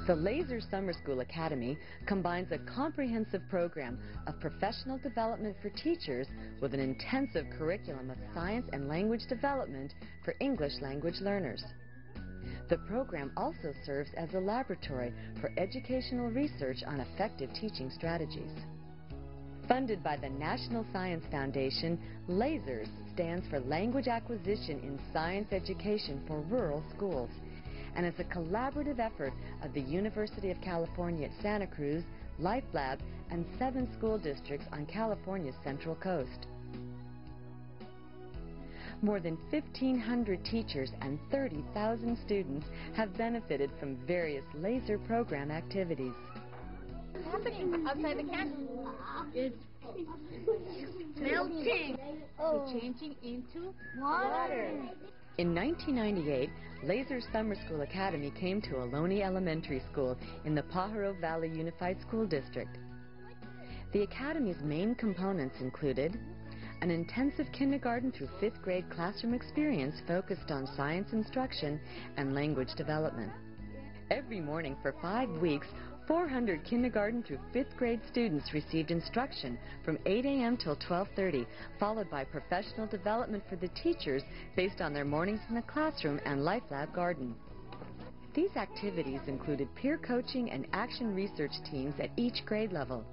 The Laser Summer School Academy combines a comprehensive program of professional development for teachers with an intensive curriculum of science and language development for English language learners. The program also serves as a laboratory for educational research on effective teaching strategies. Funded by the National Science Foundation, LASERS stands for Language Acquisition in Science Education for Rural Schools, and is a collaborative effort of the University of California at Santa Cruz, LifeLab, and 7 school districts on California's Central Coast. More than 1,500 teachers and 30,000 students have benefited from various LASER program activities. What's happening outside the can? It's melting. It's changing into water. In 1998, Laser Summer School Academy came to Ohlone Elementary School in the Pajaro Valley Unified School District. The Academy's main components included an intensive kindergarten through 5th grade classroom experience focused on science instruction and language development. Every morning for 5 weeks, 400 kindergarten through 5th grade students received instruction from 8 a.m. till 12:30, followed by professional development for the teachers based on their mornings in the classroom and LifeLab garden. These activities included peer coaching and action research teams at each grade level.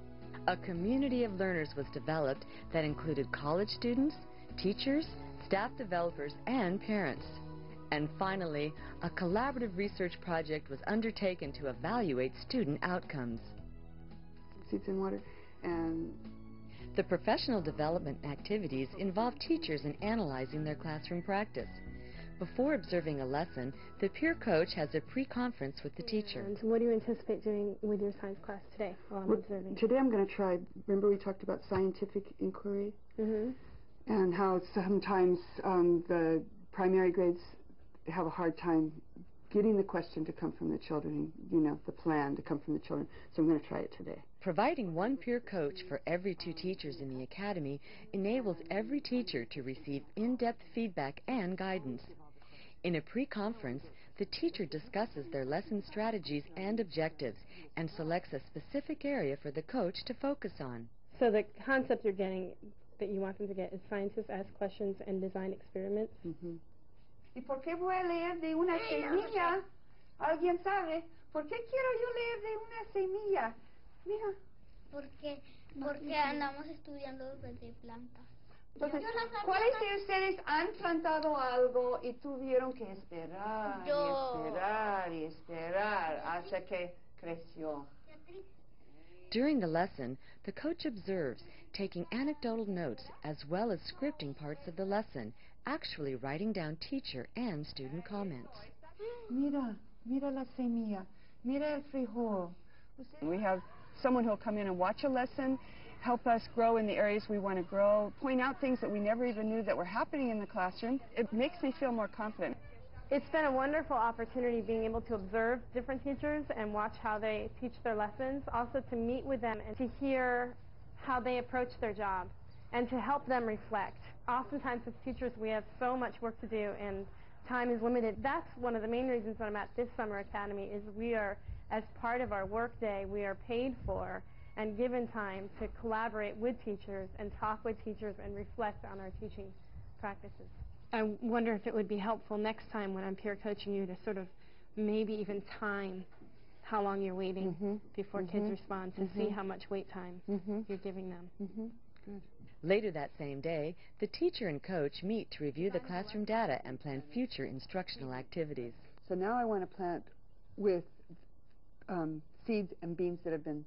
A community of learners was developed that included college students, teachers, staff developers, and parents. And finally, a collaborative research project was undertaken to evaluate student outcomes. Seeds in water and the professional development activities involve teachers in analyzing their classroom practice. Before observing a lesson, the peer coach has a pre-conference with the teacher. And what do you anticipate doing with your science class today while I'm observing? Today I'm going to try, remember we talked about scientific inquiry? And how sometimes the primary grades have a hard time getting the question to come from the children, you know, the plan to come from the children. So I'm going to try it today. Providing one peer coach for every 2 teachers in the Academy enables every teacher to receive in-depth feedback and guidance. In a pre-conference, the teacher discusses their lesson strategies and objectives and selects a specific area for the coach to focus on. So the concept you're getting, that you want them to get, is scientists ask questions and design experiments? ¿Y por qué voy a leer de una semilla? ¿Alguien sabe? ¿Por qué quiero yo leer de una semilla? Mira. Porque andamos estudiando desde plantas. Entonces, ¿cuáles de ustedes han plantado algo y tuvieron que esperar y esperar y esperar hasta que creció? During the lesson, the coach observes, taking anecdotal notes as well as scripting parts of the lesson, actually writing down teacher and student comments. Mira, mira la semilla, mira el frijol. We have someone who will come in and watch a lesson, help us grow in the areas we want to grow, point out things that we never even knew that were happening in the classroom. It makes me feel more confident. It's been a wonderful opportunity being able to observe different teachers and watch how they teach their lessons, also to meet with them and to hear how they approach their job and to help them reflect. Oftentimes as teachers we have so much work to do and time is limited. That's one of the main reasons that I'm at this summer academy, is we are, as part of our work day, we are paid for and given time to collaborate with teachers and talk with teachers and reflect on our teaching practices. I wonder if it would be helpful next time when I'm peer coaching you to sort of maybe even time how long you're waiting before kids respond, to see how much wait time you're giving them. Good. Later that same day, the teacher and coach meet to review the classroom data and plan future instructional activities. So now I want to plant with seeds and beans that have been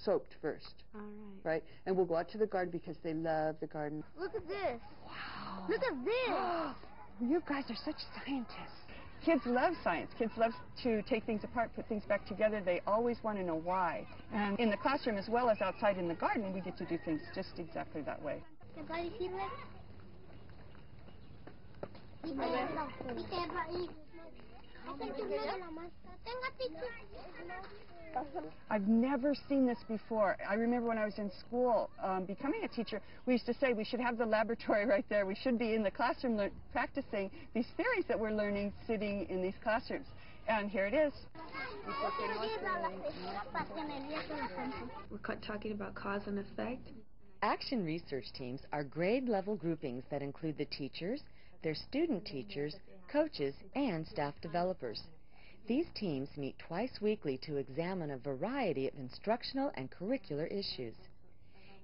soaked first. All right. Right? And we'll go out to the garden because they love the garden. Look at this. Wow. Look at this. You guys are such scientists. Kids love science. Kids love to take things apart, put things back together. They always want to know why. And in the classroom as well as outside in the garden, we get to do things just exactly that way. I've never seen this before. I remember when I was in school becoming a teacher, we used to say we should have the laboratory right there. We should be in the classroom practicing these theories that we're learning sitting in these classrooms. And here it is. We're talking about cause and effect. Action research teams are grade-level groupings that include the teachers, their student teachers, coaches, and staff developers. These teams meet twice weekly to examine a variety of instructional and curricular issues.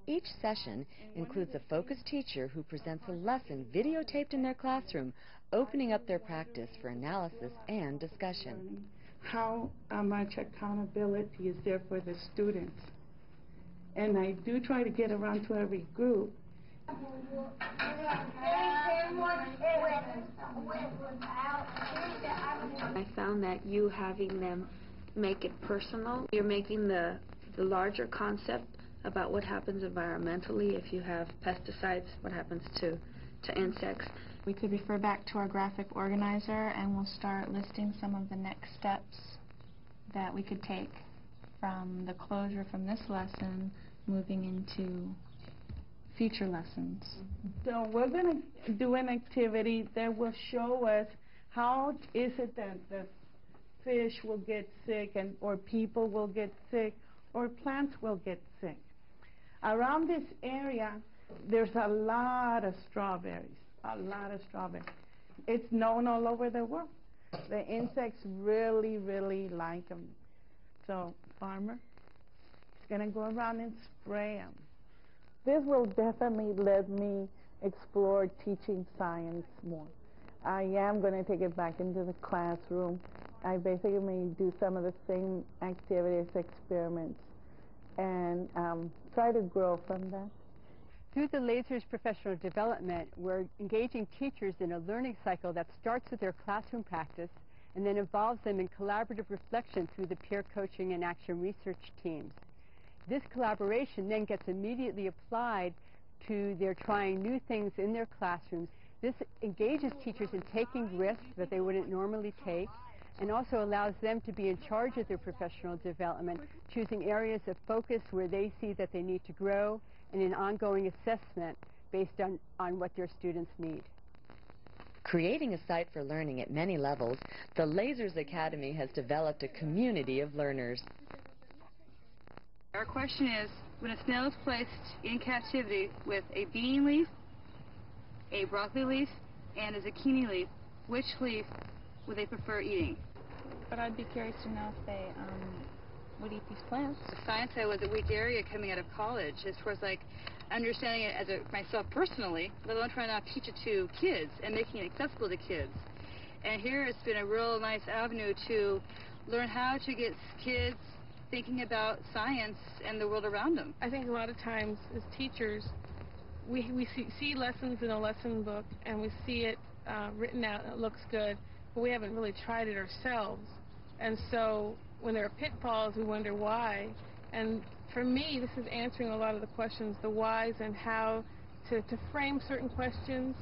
Each session includes a focused teacher who presents a lesson videotaped in their classroom, opening up their practice for analysis and discussion. How much accountability is there for the students? And I do try to get around to every group. I found that you having them make it personal, you're making the larger concept about what happens environmentally if you have pesticides, what happens to insects. We could refer back to our graphic organizer and we'll start listing some of the next steps that we could take from the closure from this lesson moving into future lessons. So we're going to do an activity that will show us how is it that the fish will get sick or people will get sick or plants will get sick. Around this area, there's a lot of strawberries, It's known all over the world. The insects really, really like them. So, farmer is going to go around and spray them. This will definitely let me explore teaching science more. I am going to take it back into the classroom. I basically do some of the same activities, experiments, and try to grow from that. Through the Lasers professional development, we're engaging teachers in a learning cycle that starts with their classroom practice and then involves them in collaborative reflection through the peer coaching and action research teams. This collaboration then gets immediately applied to their trying new things in their classrooms. This engages teachers in taking risks that they wouldn't normally take, and also allows them to be in charge of their professional development, choosing areas of focus where they see that they need to grow, and an ongoing assessment based on what their students need. Creating a site for learning at many levels, the Lasers Academy has developed a community of learners. Our question is, when a snail is placed in captivity with a bean leaf, a broccoli leaf, and a zucchini leaf, which leaf would they prefer eating? But I'd be curious to know if they would eat these plants. The science I was a weak area coming out of college as far as like understanding it as myself personally, let alone trying to teach it to kids and making it accessible to kids. And here it's been a real nice avenue to learn how to get kids thinking about science and the world around them. I think a lot of times as teachers, we see lessons in a lesson book and we see it written out and it looks good, but we haven't really tried it ourselves. And so when there are pitfalls, we wonder why. And for me, this is answering a lot of the questions, the whys and how to frame certain questions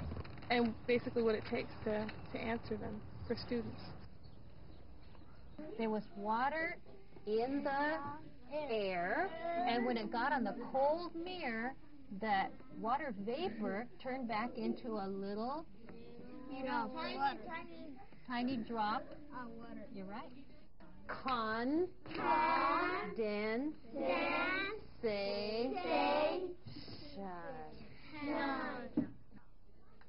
and basically what it takes to answer them for students. There was water in the air, and when it got on the cold mirror, that water vapor turned back into a little tiny drop of water. You're right.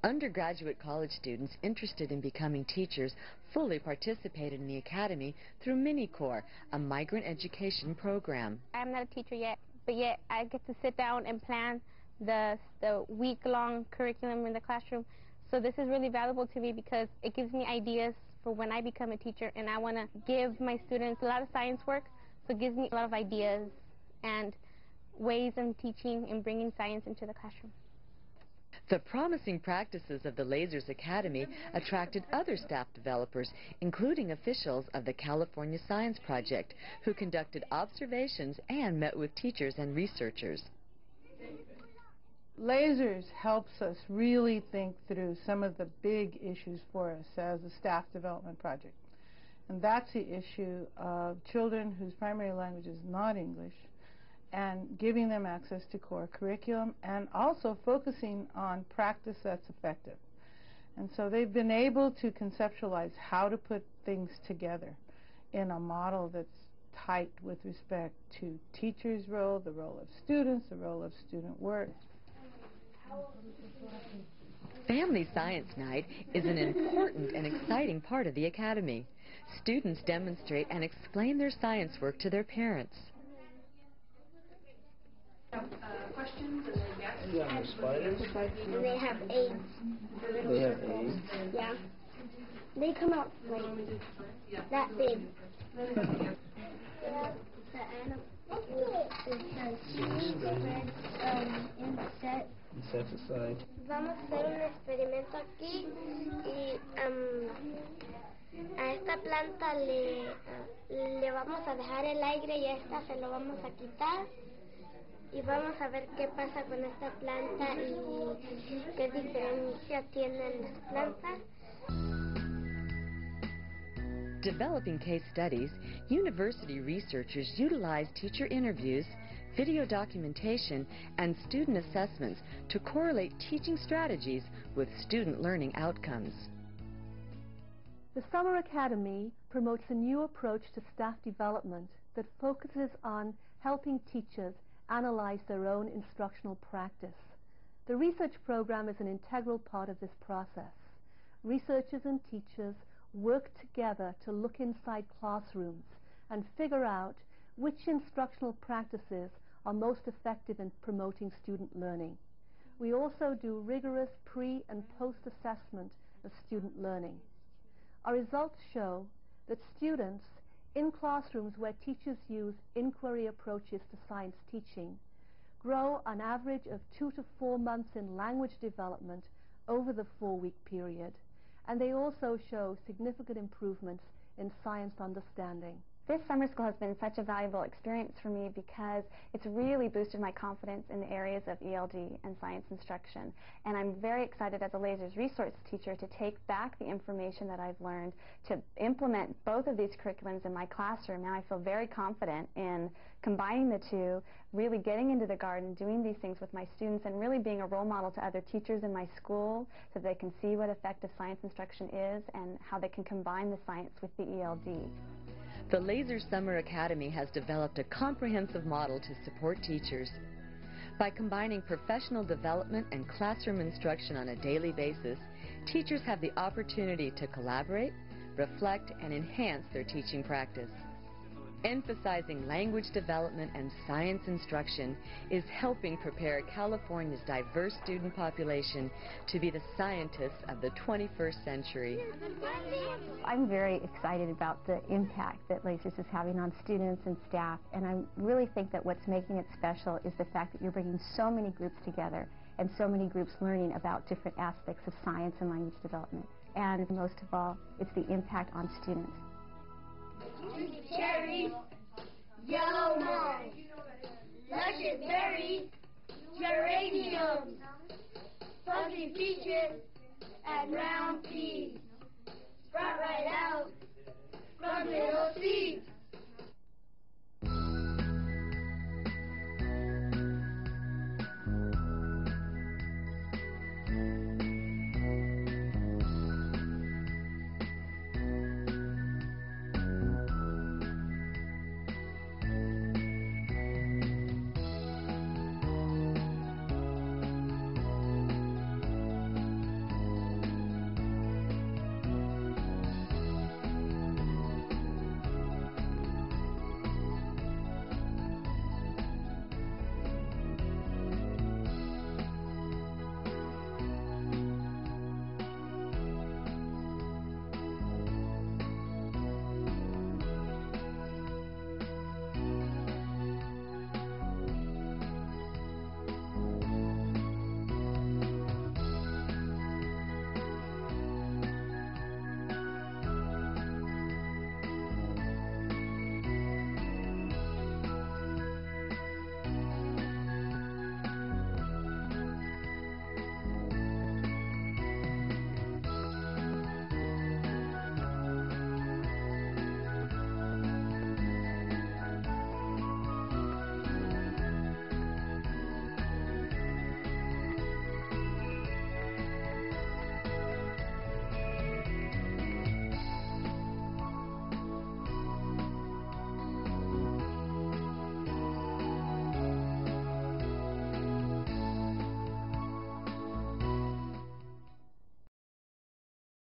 Undergraduate college students interested in becoming teachers fully participated in the Academy through MiniCore, a migrant education program. I'm not a teacher yet, but yet I get to sit down and plan the week-long curriculum in the classroom. So this is really valuable to me because it gives me ideas for when I become a teacher, and I want to give my students a lot of science work, so it gives me a lot of ideas and ways of teaching and bringing science into the classroom. The promising practices of the Lasers Academy attracted other staff developers, including officials of the California Science Project, who conducted observations and met with teachers and researchers. Lasers helps us really think through some of the big issues for us as a staff development project. And that's the issue of children whose primary language is not English and giving them access to core curriculum and also focusing on practice that's effective. And so they've been able to conceptualize how to put things together. in a model that's tight with respect to teachers' role, the role of students, the role of student work. Family Science Night is an important and exciting part of the Academy. Students demonstrate and explain their science work to their parents. Questions and then yes. Yeah, the spiders. And they have eggs. They have eggs? Yeah. They come out like that big. The animal Insecticide. Vamos a hacer un experimento aquí y a esta planta le vamos a dejar el aire y a esta se lo vamos a quitar y vamos a ver qué pasa con esta planta y qué diferencia tienen las plantas. Developing case studies, university researchers utilize teacher interviews, video documentation, and student assessments to correlate teaching strategies with student learning outcomes. The Summer Academy promotes a new approach to staff development that focuses on helping teachers analyze their own instructional practice. The research program is an integral part of this process. Researchers and teachers work together to look inside classrooms and figure out which instructional practices are most effective in promoting student learning. We also do rigorous pre- and post-assessment of student learning. Our results show that students in classrooms where teachers use inquiry approaches to science teaching grow an average of 2 to 4 months in language development over the 4-week period, and they also show significant improvements in science understanding. This summer school has been such a valuable experience for me because it's really boosted my confidence in the areas of ELD and science instruction. And I'm very excited as a Lasers resource teacher to take back the information that I've learned to implement both of these curriculums in my classroom. Now I feel very confident in combining the two, really getting into the garden, doing these things with my students, and really being a role model to other teachers in my school so they can see what effective science instruction is and how they can combine the science with the ELD. The Lasers Summer Academy has developed a comprehensive model to support teachers. By combining professional development and classroom instruction on a daily basis, teachers have the opportunity to collaborate, reflect, and enhance their teaching practice. Emphasizing language development and science instruction is helping prepare California's diverse student population to be the scientists of the 21st century. I'm very excited about the impact that Lasers is having on students and staff, and I really think that what's making it special is the fact that you're bringing so many groups together and so many groups learning about different aspects of science and language development. And most of all, it's the impact on students. Cherries, yellow moss, luscious berries, geraniums, fuzzy peaches, and round peas. Sprout right out from little seeds.